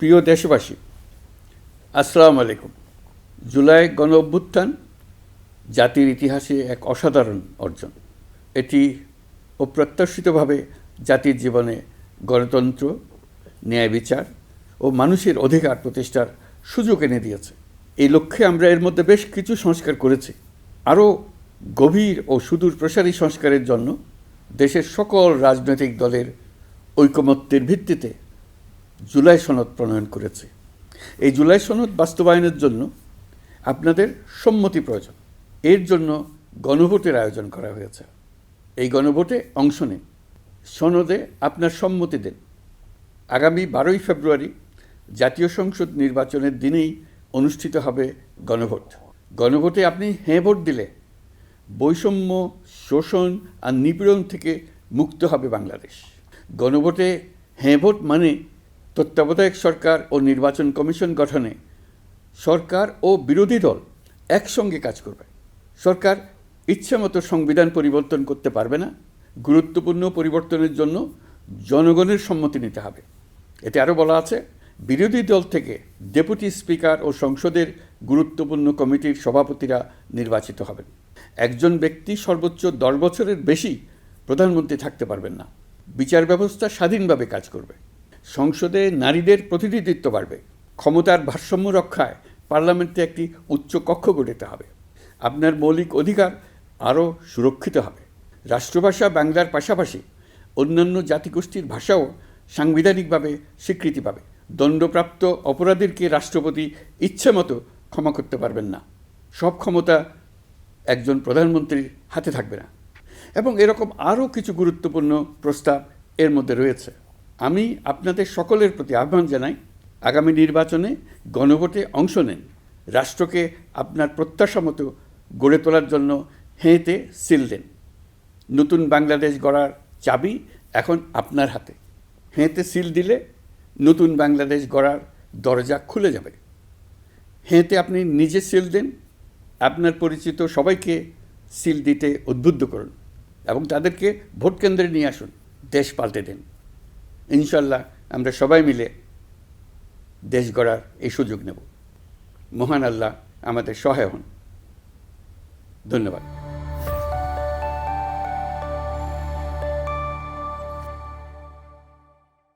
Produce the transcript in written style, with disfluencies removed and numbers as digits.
প্রিয় দেশবাসী, আসসালামু আলাইকুম। জুলাই গণ অভ্যুত্থান জাতির ইতিহাসে এক অসাধারণ অর্জন। এটি অপ্রত্যাশিতভাবে জাতির জীবনে গণতন্ত্র, ন্যায় বিচার ও মানুষের অধিকার প্রতিষ্ঠার সুযোগ এনে দিয়েছে। এই লক্ষ্যে আমরা এর মধ্যে বেশ কিছু সংস্কার করেছি। আরও গভীর ও সুদূর প্রসারী সংস্কারের জন্য দেশের সকল রাজনৈতিক দলের ঐকমত্যের ভিত্তিতে জুলাই সনদ প্রণয়ন করেছে। এই জুলাই সনদ বাস্তবায়নের জন্য আপনাদের সম্মতি প্রয়োজন। এর জন্য গণভোটের আয়োজন করা হয়েছে। এই গণভোটে অংশ নিন, সনদে আপনার সম্মতি দেন। আগামী 12ই ফেব্রুয়ারি জাতীয় সংসদ নির্বাচনের দিনেই অনুষ্ঠিত হবে গণভোট। গণভোটে আপনি হ্যাঁ ভোট দিলে বৈষম্য, শোষণ আর নিপীড়ন থেকে মুক্ত হবে বাংলাদেশ। গণভোটে হ্যাঁ ভোট মানে তত্ত্বাবধায়ক সরকার ও নির্বাচন কমিশন গঠনে সরকার ও বিরোধী দল একসঙ্গে কাজ করবে। সরকার ইচ্ছামতো সংবিধান পরিবর্তন করতে পারবে না। গুরুত্বপূর্ণ পরিবর্তনের জন্য জনগণের সম্মতি নিতে হবে। এতে আরও বলা আছে, বিরোধী দল থেকে ডেপুটি স্পিকার ও সংসদের গুরুত্বপূর্ণ কমিটির সভাপতিরা নির্বাচিত হবেন। একজন ব্যক্তি সর্বোচ্চ 10 বছরের বেশি প্রধানমন্ত্রী থাকতে পারবেন না। বিচার ব্যবস্থা স্বাধীনভাবে কাজ করবে। সংসদে নারীদের প্রতিনিধিত্ব বাড়বে। ক্ষমতার ভারসাম্য রক্ষায় পার্লামেন্টে একটি উচ্চ কক্ষ গঠিত হবে। আপনার মৌলিক অধিকার আরও সুরক্ষিত হবে। রাষ্ট্রভাষা বাংলার পাশাপাশি অন্যান্য জাতিগোষ্ঠীর ভাষাও সাংবিধানিকভাবে স্বীকৃতি পাবে। দণ্ডপ্রাপ্ত অপরাধীকে রাষ্ট্রপতি ইচ্ছেমতো ক্ষমা করতে পারবেন না। সব ক্ষমতা একজন প্রধানমন্ত্রীর হাতে থাকবে না। এবং এরকম আরও কিছু গুরুত্বপূর্ণ প্রস্তাব এর মধ্যে রয়েছে। আমি আপনাদের সকলের প্রতি আহ্বান জানাই, আগামী নির্বাচনে গণভোটে অংশ নেন। রাষ্ট্রকে আপনার প্রত্যাশা মতো গড়ে তোলার জন্য হেঁতে সিল দেন। নতুন বাংলাদেশ গড়ার চাবি এখন আপনার হাতে। হেঁতে সিল দিলে নতুন বাংলাদেশ গড়ার দরজা খুলে যাবে। হেঁতে আপনি নিজে সিল দেন, আপনার পরিচিত সবাইকে সিল দিতে উদ্বুদ্ধ করুন এবং তাদেরকে ভোট কেন্দ্রে নিয়ে আসুন। দেশ পাল্টে দেন। ইনশাল্লাহ আমরা সবাই মিলে দেশ গড়ার এই সুযোগ নেব। মহান আল্লাহ আমাদের সহায় হন। ধন্যবাদ।